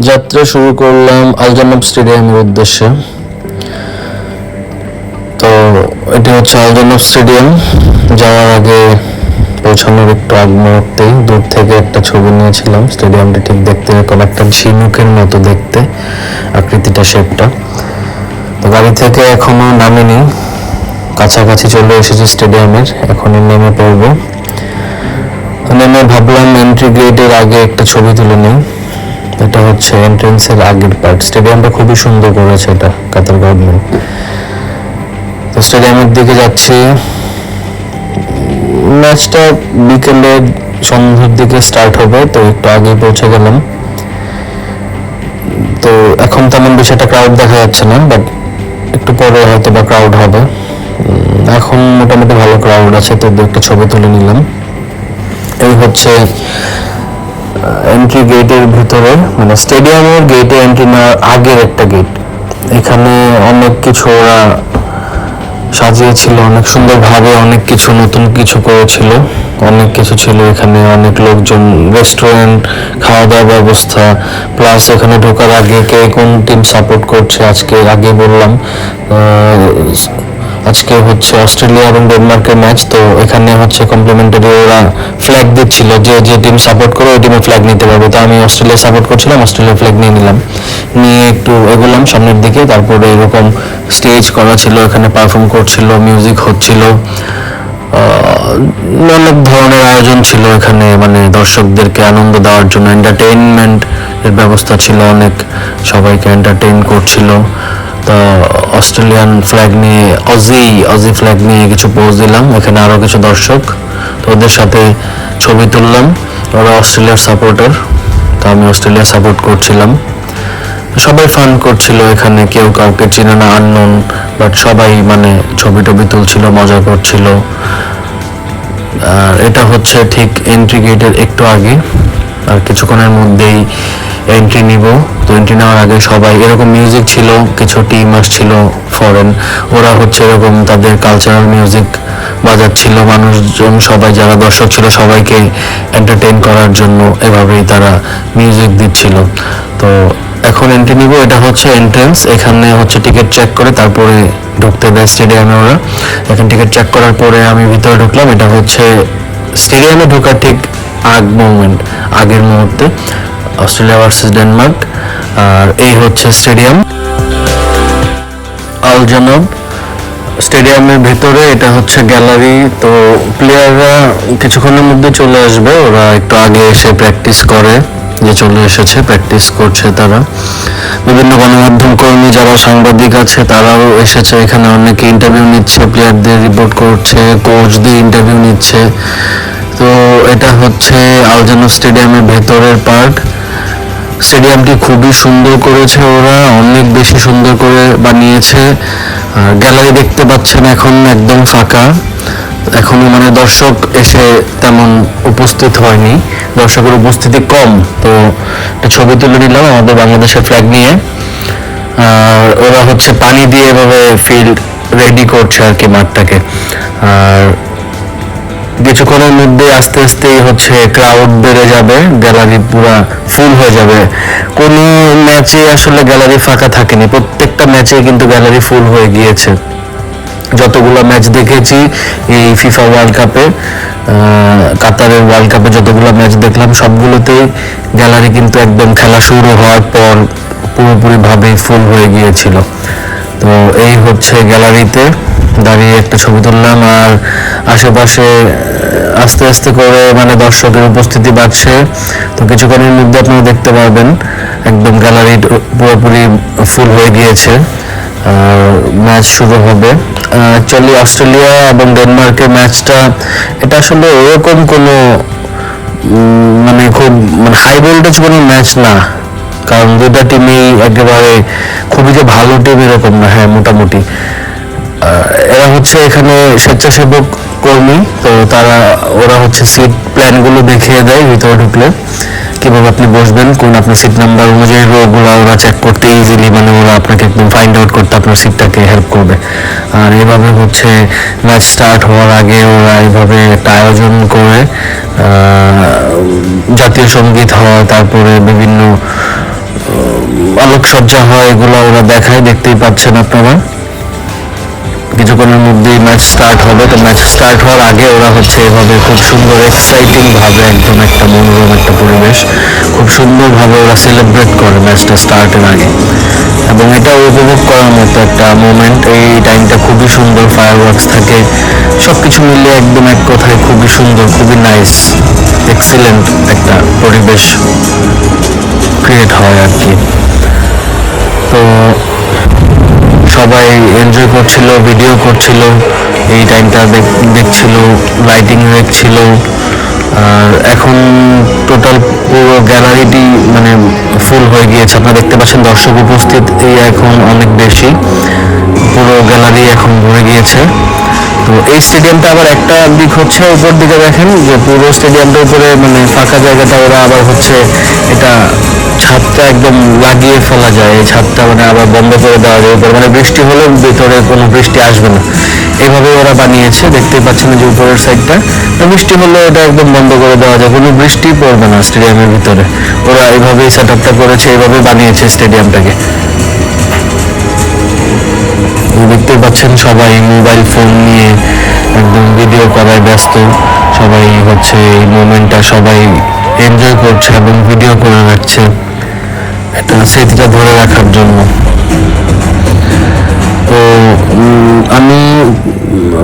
যাত্রা শুরু করলাম আলজানব স্টেডিয়ামের উদ্দেশ্যে। তো এটি হচ্ছে আলজানব স্টেডিয়াম। যাওয়ার আগে পৌঁছানোর একটু আগ মুহূর্তেই দূর থেকে একটা ছবি নিয়েছিলাম। স্টেডিয়ামটি ঠিক দেখতে এরকম একটা ঝিনুকের মতো দেখতে আকৃতিটা, শেপটা। তো গাড়ি থেকে এখনো নামিনি, কাছাকাছি চলে এসেছি স্টেডিয়ামের, এখনই নেমে পড়বো। নেমে ভাবলাম এন্ট্রি গেটের আগে একটা ছবি তুলে নিই। এটা হচ্ছে এন্ট্রেন্সের আগের পার্ট। স্টেডিয়ামটা খুবই সুন্দর করেছে এটা কাতার গভর্নমেন্ট। তো স্টেডিয়ামের দিকে যাচ্ছি। ম্যাচটা বিকেলে সন্ধ্যার দিকে স্টার্ট হবে, তো একটু আগে পৌঁছে গেলাম। তো এখন তেমন বেশি একটা ক্রাউড দেখা যাচ্ছে না, বাট একটু পরে হয়তো বা ক্রাউড হবে। এখন মোটামুটি ভালো ক্রাউড আছে, তো একটা ছবি তুলে নিলাম। এই হচ্ছে এন্ট্রি গেটের ভিতরে, মানে স্টেডিয়ামের গেটে এন্ট্রি নেওয়ার আগের একটা গেট। এখানে অনেক কিছু ওরা সাজিয়েছিল, অনেক সুন্দরভাবে অনেক কিছু নতুন কিছু করেছিল, অনেক কিছু ছিল এখানে। অনেক লোকজন, রেস্টুরেন্ট, খাওয়া দাওয়ার ব্যবস্থা, প্লাস এখানে ঢোকার আগে কে কোন টিম সাপোর্ট করছে আজকে আগে বললাম। আজকে হচ্ছে অস্ট্রেলিয়া এবং ডেনমার্কের ম্যাচ, তো এখানে হচ্ছে কমপ্লিমেন্টারি ওরা ফ্ল্যাগ দিচ্ছিল, যে যে টিম সাপোর্ট করে ওই টিমের ফ্ল্যাগ নিতে পারবে। তো আমি অস্ট্রেলিয়া সাপোর্ট করছিলাম, অস্ট্রেলিয়ার ফ্ল্যাগ নিয়ে নিলাম। নিয়ে একটু এগোলাম সামনের দিকে। তারপরে এরকম স্টেজ করা ছিল, এখানে পারফর্ম করছিল, মিউজিক হচ্ছিল, অনেক ধরনের আয়োজন ছিল এখানে, মানে দর্শকদেরকে আনন্দ দেওয়ার জন্য এন্টারটেইনমেন্ট এর ব্যবস্থা ছিল অনেক, সবাইকে এন্টারটেইন করছিল। তো অস্ট্রেলিয়ান ফ্ল্যাগ নিয়ে, অজি ফ্ল্যাগ নিয়ে কিছু পোজ দিলাম। এখানে আরও কিছু দর্শক, তো ওদের সাথে ছবি তুললাম। ওরা অস্ট্রেলিয়ার সাপোর্টার, তো আমি অস্ট্রেলিয়া সাপোর্ট করছিলাম। সবাই ফান করছিল এখানে, কেউ কাউকে চেনে না, আননোন, বাট সবাই মানে ছবি টবি তুলছিল, মজা করছিল। আর এটা হচ্ছে ঠিক এন্ট্রি গেটের একটু আগে, আর কিছুক্ষণের মধ্যেই এন্ট্রি নিব। তো এন্ট্রি নেওয়ার আগে সবাই এরকম মিউজিক ছিল, কিছু টিম আসছিল ফরেন, ওরা হচ্ছে এরকম তাদের কালচারাল মিউজিক বাজাচ্ছিল। মানুষজন সবাই যারা দর্শক ছিল সবাইকে এন্টারটেইন করার জন্য এভাবেই তারা মিউজিক দিচ্ছিল। তো এখন এন্ট্রি নিব। এটা হচ্ছে এন্ট্রেন্স, এখানে হচ্ছে টিকিট চেক করে তারপরে ঢুকতে দেয় স্টেডিয়ামে ওরা। এখন টিকিট চেক করার পরে আমি ভিতরে ঢুকলাম। এটা হচ্ছে স্টেডিয়ামে ঢোকার ঠিক আগের মুহূর্তে, অস্ট্রেলিয়া ভার্সেস ডেনমার্ক। আর এই হচ্ছে স্টেডিয়াম আলজানব স্টেডিয়ামের ভেতরে। এটা হচ্ছে গ্যালারি। তো প্লেয়াররা কিছুক্ষণের মধ্যে চলে আসবে, ওরা একটু আগে এসে প্র্যাকটিস করে, যে চলে এসেছে, প্র্যাকটিস করছে তারা। বিভিন্ন গণমাধ্যম কর্মী যারা সাংবাদিক আছে তারাও এসেছে এখানে, অনেকে ইন্টারভিউ নিচ্ছে, প্লেয়ারদের রিপোর্ট করছে, কোচদের ইন্টারভিউ নিচ্ছে। তো এটা হচ্ছে আলজানব স্টেডিয়ামের ভেতরের পার্ট। স্টেডিয়ামটি খুবই সুন্দর করেছে ওরা, অনেক বেশি সুন্দর করে বানিয়েছে। আর গ্যালারি দেখতে পাচ্ছেন এখন একদম ফাঁকা, এখনো মানে দর্শক এসে তেমন উপস্থিত হয়নি, দর্শকের উপস্থিতি কম। তো একটা ছবি তুলে নিলাম আমাদের বাংলাদেশের ফ্ল্যাগ নিয়ে। আর ওরা হচ্ছে পানি দিয়ে এভাবে ফিল্ড রেডি করছে আর কি, মাঠটাকে। আর কিছুক্ষণের মধ্যে আস্তে আস্তেই হচ্ছে ক্রাউড বেড়ে যাবে, গ্যালারি পুরা ফুল হয়ে যাবে। কোনো ম্যাচে আসলে গ্যালারি ফাঁকা থাকেনি, প্রত্যেকটা ম্যাচে কিন্তু গ্যালারি ফুল হয়ে গিয়েছে। যতগুলো ম্যাচ দেখেছি এই ফিফা ওয়ার্ল্ড কাপে, কাতারের ওয়ার্ল্ড কাপে যতগুলো ম্যাচ দেখলাম সবগুলোতেই গ্যালারি কিন্তু একদম খেলা শুরু হওয়ার পর পুরোপুরিভাবে ফুল হয়ে গিয়েছিল। তো এই হচ্ছে গ্যালারিতে দাঁড়িয়ে একটা ছবি তুললাম। আর আশেপাশে আস্তে আস্তে করে মানে দর্শকের উপস্থিতি বাড়ছে। তো কিছুক্ষণের মধ্যে আপনারা দেখতে পারবেন একদম গ্যালারি পুরোপুরি ফুল হয়ে গিয়েছে। ম্যাচ শুরু হবে। অ্যাকচুয়ালি অস্ট্রেলিয়া এবং ডেনমার্কের ম্যাচটা, এটা আসলে ওরকম কোনো মানে খুব মানে হাই ভোল্টেজ কোনো ম্যাচ না, কারণ দুটা টিমই একেবারে খুবই যে ভালো টিম এরকম না। হ্যাঁ, মোটামুটি। এরা হচ্ছে এখানে স্বেচ্ছাসেবক কর্মী, তো ওরা হচ্ছে সিট প্ল্যানগুলো দেখিয়ে দেয় ভিতরে ঢুকলে, কিভাবে আপনি বসবেন, কোন আপনার সিট নাম্বার অনুযায়ী রোগুলো ওরা চেক করতে ইজিলি, মানে ওরা আপনাকে একদম ফাইন্ড আউট করতে আপনার সিটটাকে হেল্প করবে। আর এভাবে হচ্ছে ম্যাচ স্টার্ট হওয়ার আগে ওরা এইভাবে একটা আয়োজন করে, জাতীয় সঙ্গীত হয়, তারপরে বিভিন্ন আলোকসজ্জা হয় এগুলো ওরা দেখায়, দেখতেই পাচ্ছেন আপনারা। কিছুক্ষণের মধ্যেই ম্যাচ স্টার্ট হবে। তো ম্যাচ স্টার্ট হওয়ার আগে ওরা হচ্ছে এভাবে খুব সুন্দর এক্সাইটিং ভাবে, একদম একটা মনোরম একটা পরিবেশ, খুব সুন্দরভাবে ওরা সেলিব্রেট করে ম্যাচটা স্টার্টের আগে, এবং এটা উপভোগ করার মতো একটা মোমেন্ট। এই টাইমটা খুবই সুন্দর, ফায়ারওয়ার্কস থাকে, সবকিছু মিলিয়ে একদম এক কথায় খুবই সুন্দর, খুবই নাইস, এক্সিলেন্ট একটা পরিবেশ ক্রিয়েট হয় আর কি। তো সবাই এনজয় করছিল, ভিডিও করছিল, এই টাইমটা দেখছিল, লাইটিং দেখছিল। আর এখন টোটাল পুরো গ্যালারিটি মানে ফুল হয়ে গিয়েছে, আপনারা দেখতে পাচ্ছেন দর্শক উপস্থিতি এখন অনেক বেশি, পুরো গ্যালারি এখন ভরে গিয়েছে। তো এই স্টেডিয়ামটা আবার একটা দিক হচ্ছে উপর দিকে দেখেন যে পুরো স্টেডিয়ামটার উপরে মানে ফাঁকা জায়গাটা ওরা আবার হচ্ছে এটা ছাদটা একদম লাগিয়ে ফেলা যায়, এই ছাদটা মানে আবার বন্ধ করে দেওয়া যায় উপরে, মানে বৃষ্টি হলে ভিতরে কোনো বৃষ্টি আসবে না, এইভাবে ওরা বানিয়েছে। দেখতেই পাচ্ছেন যে উপরের সাইডটা, বৃষ্টি হলে এটা একদম বন্ধ করে দেওয়া যায়, কোনো বৃষ্টি পড়বে না স্টেডিয়ামের ভিতরে। ওরা এইভাবেই সেট আপটা করেছে, এইভাবে বানিয়েছে স্টেডিয়ামটাকে। দেখতেই পাচ্ছেন সবাই মোবাইল ফোন নিয়ে একদম ভিডিও করায় ব্যস্ত, সবাই হচ্ছে এই মোমেন্টটা সবাই এনজয় করছে এবং ভিডিও করে রাখছে এটা স্মৃতিটা ধরে রাখার জন্য। তো আমি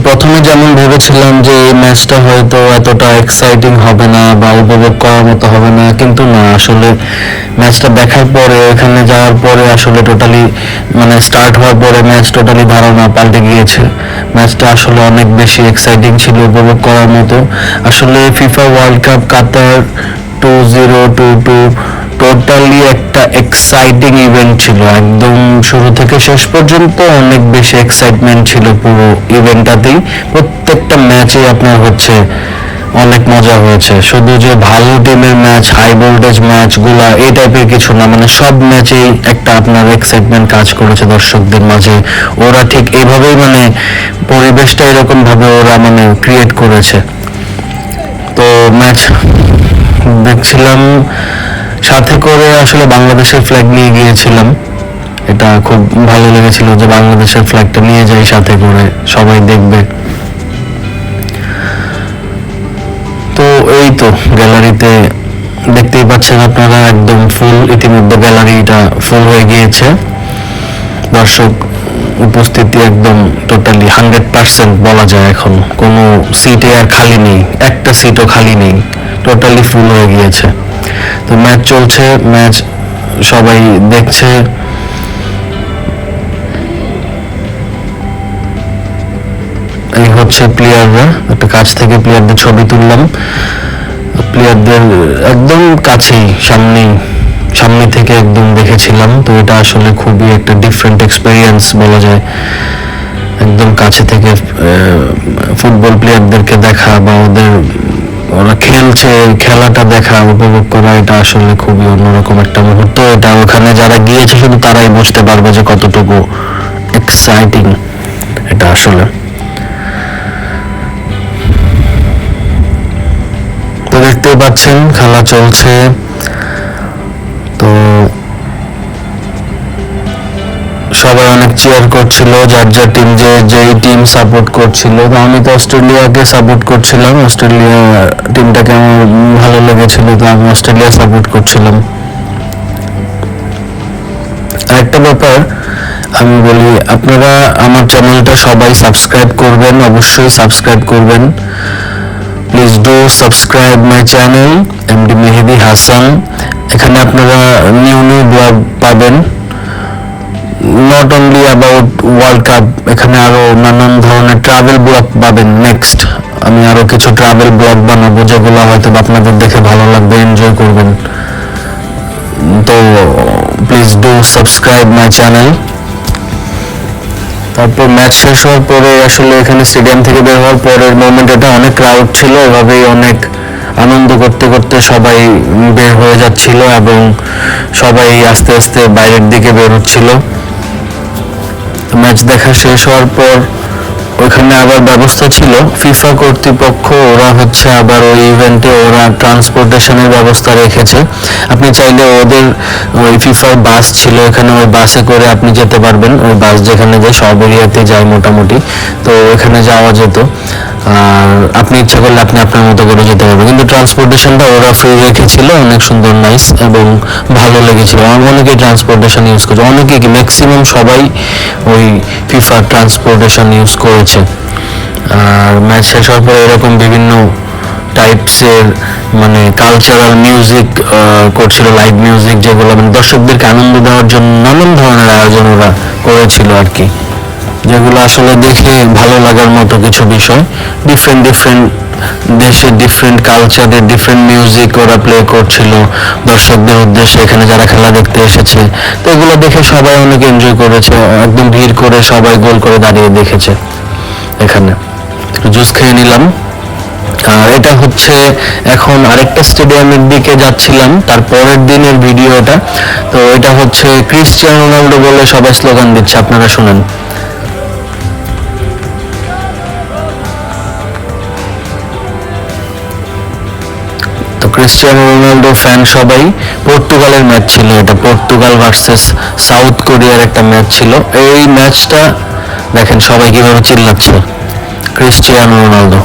প্রথমে যেমন ভেবেছিলাম যে এই ম্যাচটা হয়তো এতটা এক্সাইটিং হবে না বা উপভোগ করার মতো হবে না, কিন্তু না, আসলে ম্যাচটা দেখার পরে এখানে যাওয়ার পরে আসলে টোটালি মানে স্টার্ট হওয়ার পরে ম্যাচ টোটালি ধারণা পাল্টে গিয়েছে। ম্যাচটা আসলে অনেক বেশি এক্সাইটিং ছিল, উপভোগ করার মতো। আসলে ফিফা ওয়ার্ল্ড কাপ কাতার 2022 টোটালি একটা এক্সাইটিং ইভেন্ট ছিল, একদম শুরু থেকে শেষ পর্যন্ত অনেক বেশি এক্সাইটমেন্ট ছিল পুরো ইভেন্টটাতেই। প্রত্যেকটা ম্যাচে আপনার হচ্ছে অনেক মজা হয়েছে, শুধু যে ভালো টিমের ম্যাচ, হাই ভোল্টেজ ম্যাচগুলা এই টাইপের কিছু না, মানে সব ম্যাচেই একটা আপনার এক্সাইটমেন্ট কাজ করেছে দর্শকদের মাঝে। ওরা ঠিক এইভাবেই মানে পরিবেশটা এরকম ভাবে ওরা মানে ক্রিয়েট করেছে। তো ম্যাচ দেখছিলাম, সাথে করে আসলে বাংলাদেশের ফ্ল্যাগ নিয়ে গিয়েছিলাম, এটা খুব ভালো লেগেছিল যে বাংলাদেশের ফ্ল্যাগটা নিয়ে যাই সাথে করে, সবাই দেখবে। তো এই তো গ্যালারিতে দেখতেই পাচ্ছেন আপনারা একদম ফুল, ইতিমধ্যে গ্যালারিটা ফুল হয়ে গিয়েছে, দর্শক উপস্থিতি একদম টোটালি 100% বলা যায়। এখন কোনো সিটে আর খালি নেই, একটা সিটও খালি নেই, টোটালি ফুল হয়ে গিয়েছে। তো ম্যাচ চলছে, ম্যাচ সবাই দেখছে। এই হচ্ছে প্লেয়াররা, একটা কাছ থেকে প্লেয়ারদের ছবি তুললাম, প্লেয়ারদের একদম কাছেই সামনে থেকে একদম দেখেছিলাম। তো এটা আসলে খুবই একটা ডিফারেন্ট এক্সপেরিয়েন্স বলা যায়, একদম কাছে থেকে ফুটবল প্লেয়ারদেরকে দেখা বা ওরা খেলছে, খেলাটা দেখা, উপভোগ করা, এটা আসলে খুবই অন্যরকম একটা মুহূর্ত। এটা ওখানে যারা গিয়েছে শুধু তারাই বুঝতে পারবে যে কতটুকু এক্সাইটিং এটা আসলে। তো দেখতে পাচ্ছেন খেলা চলছে। তো সবাই অনেক চিয়ার করছিল, যার যার টিম যেই টিম সাপোর্ট করছিল। তো আমি তো অস্ট্রেলিয়াকে সাপোর্ট করছিলাম, অস্ট্রেলিয়া টিমটাকে আমার ভালো লেগেছিল, তো আমি অস্ট্রেলিয়া সাপোর্ট করছিলাম। আরেকটা ব্যাপার আমি বলি, আপনারা আমার চ্যানেলটা সবাই সাবস্ক্রাইব করবেন, অবশ্যই সাবস্ক্রাইব করবেন। Please do subscribe my channel MD Mehedi Hasan. এখানে আপনারা নিউ ব্লগ পাবেন, not only about world cup, এখানে আরো নানান ধরনের ট্রাভেল ব্লগ পাবেন। নেক্সট আমি আরো কিছু ট্রাভেল ব্লগ বানাবো, যেগুলো হয়তো আপনাদের দেখে ভালো লাগবে, এনজয় করবেন। তো please do subscribe my channel. তারপর ম্যাচ শেষ হওয়ার পরে আসলে এখানে স্টেডিয়াম থেকে বের হওয়ার পরের মোমেন্ট, এটা অনেক ক্রাউড ছিল, এভাবেই অনেক আনন্দ করতে করতে সবাই বের হয়ে যাচ্ছিল এবং সবাই আস্তে আস্তে বাইরের দিকে বের হচ্ছিল। ম্যাচ দেখা শেষ হওয়ার পর ওইখানে আবার ব্যবস্থা ছিল ফিফা কর্তৃপক্ষ, ওরা হচ্ছে আবার ওই ইভেন্টে ওরা ট্রান্সপোর্টেশনের ব্যবস্থা রেখেছে। আপনি চাইলে ওদের ওই ফিফার বাস ছিল এখানে, ওই বাসে করে আপনি যেতে পারবেন, ওই বাস যেখানে যায় সব এরিয়াতে যায় মোটামুটি, তো ওখানে যাওয়া যেত। আর আপনি ইচ্ছা করলে আপনি আপনার মতো করে যেতে পারবেন, কিন্তু ট্রান্সপোর্টেশনটা ওরা ফ্রি রেখেছিল, অনেক সুন্দর নাইস এবং ভালো লেগেছিল। অনেকেই ট্রান্সপোর্টেশন ইউজ করেছে, অনেকে কি ম্যাক্সিমাম সবাই ওই ফিফা ট্রান্সপোর্টেশন ইউজ করেছে। আর ম্যাচ শেষ হওয়ার পরে এরকম বিভিন্ন টাইপসের মানে কালচারাল মিউজিক করছিল, লাইভ মিউজিক, যেগুলো মানে দর্শকদেরকে আনন্দ দেওয়ার জন্য নানান ধরনের আয়োজন ওরা করেছিল আর কি, যেগুলো আসলে দেখে ভালো লাগার মতো কিছু বিষয়। ডিফারেন্ট দেশের ডিফারেন্ট কালচারের ডিফারেন্ট মিউজিক ওরা প্লে করছিল দর্শকদের উদ্দেশ্যে, এখানে যারা খেলা দেখতে এসেছে। তো এগুলো দেখে সবাই অনেক এনজয় করেছে, একদম ভিড় করে সবাই গোল করে দাঁড়িয়ে দেখেছে। এখানে জুস খেয়ে নিলাম। আর এটা হচ্ছে এখন আরেকটা স্টেডিয়ামের দিকে যাচ্ছিলাম, তার পরের দিনের ভিডিও এটা। তো এটা হচ্ছে ক্রিস্টিয়ানো রোনাল্ডো বলে সবাই স্লোগান দিচ্ছে, আপনারা শুনেন। তো ক্রিস্টিয়ানো রোনাল্ডো ফ্যান সবাই। পর্তুগালের ম্যাচ ছিল এটা, পর্তুগাল ভার্সেস সাউথ কোরিয়ার একটা ম্যাচ ছিল। এই ম্যাচটা দেখেন সবাই কিভাবে চিল্লাচ্ছে ক্রিস্টিয়ানো রোনাল্ডো।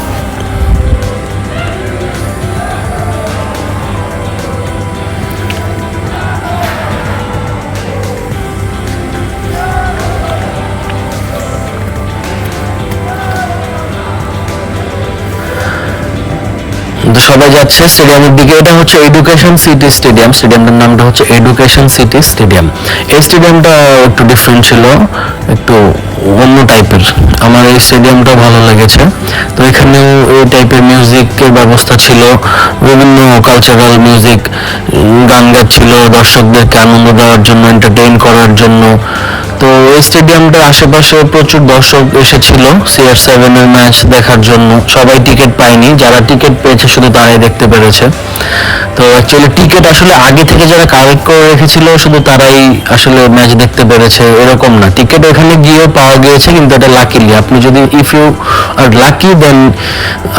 সবাই যাচ্ছে স্টেডিয়ামের দিকে। এটা হচ্ছে এডুকেশন সিটি স্টেডিয়াম, স্টেডিয়ামটার নামটা হচ্ছে এডুকেশন সিটি স্টেডিয়াম। এই স্টেডিয়ামটা একটু ডিফারেন্ট ছিল, একটু অন্য টাইপের। আমার এই স্টেডিয়ামটা ভালো লেগেছে। তো এখানেও এই টাইপের মিউজিকের ব্যবস্থা ছিল, বিভিন্ন কালচারাল মিউজিক, গান গাচ্ছিল দর্শকদেরকে আনন্দ দেওয়ার জন্য, এন্টারটেইন করার জন্য। তো এই স্টেডিয়ামটার আশেপাশে প্রচুর দর্শক এসেছিল CR7 এর ম্যাচ দেখার জন্য। সবাই টিকিট পায়নি, যারা টিকিট পেয়েছে শুধু তারাই দেখতে পেরেছে। তো অ্যাকচুয়ালি টিকিট আসলে আগে থেকে যারা কালেক্ট করে রেখেছিল শুধু তারাই আসলে ম্যাচ দেখতে পেরেছে, এরকম না। টিকিট ওখানে গিয়েও পাওয়া গিয়েছে, কিন্তু এটা লাকিলি, আপনি যদি ইফ ইউ আর লাকি দেন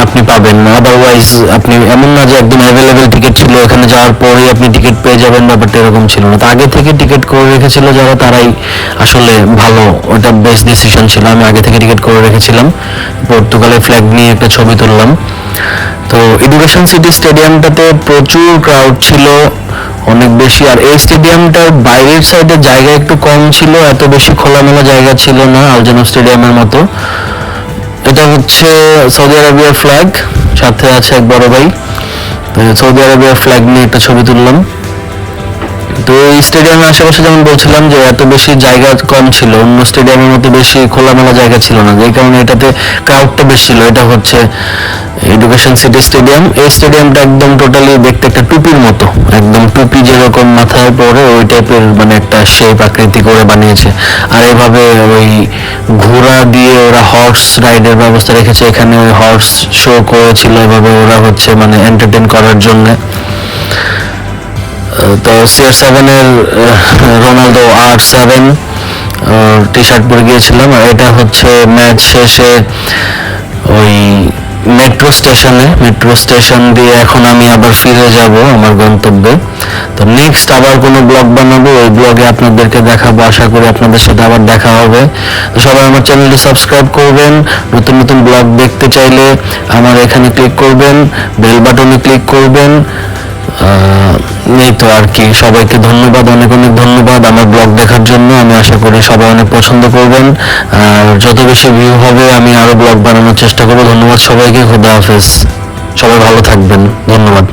আপনি পাবেন, আদারওয়াইজ আপনি এমন না যে একদম অ্যাভেলেবেল টিকিট ছিল এখানে যাওয়ার পরেই আপনি টিকিট পেয়ে যাবেন, ব্যাপারটা এরকম ছিল না। তো আগে থেকে টিকিট করে রেখেছিল যারা, তারাই আসলে ভালো, ওটা বেস্ট ডিসিশন ছিল। আমি আগে থেকে টিকিট করে রেখেছিলাম, পর্তুগালের ফ্ল্যাগ নিয়ে একটা ছবি তুললাম। তো এডুকেশন সিটি স্টেডিয়ামটাতে প্রচুর ক্রাউড ছিল, অনেক বেশি। আর এই স্টেডিয়ামটার বাইরের সাইডে জায়গা একটু কম ছিল, এত বেশি খোলামেলা জায়গা ছিল না আলজানো স্টেডিয়ামের মতো। এটা হচ্ছে সৌদি আরবিয়ার ফ্ল্যাগ, সাথে আছে এক বড় ভাই। সৌদি আরবিয়ার ফ্ল্যাগ নিয়ে একটা ছবি তুললাম। তো এই স্টেডিয়ামের আশেপাশে যেমন বলছিলাম যে এত বেশি জায়গা কম ছিল, অন্য স্টেডিয়ামের মতো বেশি খোলামেলা জায়গা ছিল না, যেই কারণে এটাতে ক্রাউডটা বেশি ছিল। এটা হচ্ছে এডুকেশন সিটি স্টেডিয়াম। এই স্টেডিয়ামটা একদম টোটালি দেখতে একটা টুপির মতো, একদম টুপি যেরকম মাথায় পরে ওই টাইপের মানে একটা শেপ আকৃতি করে বানিয়েছে। আর এভাবে ওই ঘোড়া দিয়ে ওরা হর্স রাইডের ব্যবস্থা রেখেছে, এখানে ওই হর্স শো করেছিল, এভাবে ওরা হচ্ছে মানে এন্টারটেইন করার জন্য। তো CR7 এর রোনালদো R7 টি শার্ট পরে গিয়েছিলাম। আর এটা হচ্ছে ম্যাচ শেষে ওই মেট্রো স্টেশন দিয়ে এখন আমি আবার ফিরে যাব আমার গন্তব্যে। তো নেক্সট আবার কোনো ব্লগ বানাবো, ওই ব্লগে আপনাদেরকে দেখাবো, আশা করি আপনাদের সাথে আবার দেখা হবে। তো সবাই আমার চ্যানেলটি সাবস্ক্রাইব করবেন, নতুন নতুন ব্লগ দেখতে চাইলে আমার এখানে ক্লিক করবেন, বেল বাটনে ক্লিক করবেন। এই তো আর কি, সবাইকে ধন্যবাদ, অনেক অনেক ধন্যবাদ আমার ব্লগ দেখার জন্য। আমি আশা করি সবাই অনেক পছন্দ করবেন, আর যত বেশি ভিউ হবে আমি আরো ব্লগ বানানোর চেষ্টা করবো। ধন্যবাদ সবাইকে, খোদা হাফেজ, সবাই ভালো থাকবেন, ধন্যবাদ।